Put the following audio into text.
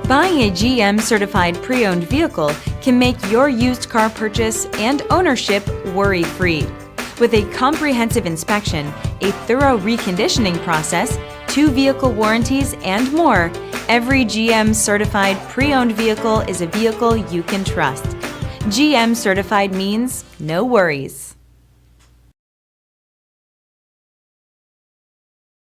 Buying a GM-certified pre-owned vehicle can make your used car purchase and ownership worry-free. With a comprehensive inspection, a thorough reconditioning process, 2 vehicle warranties, and more, every GM-certified pre-owned vehicle is a vehicle you can trust. GM-certified means no worries.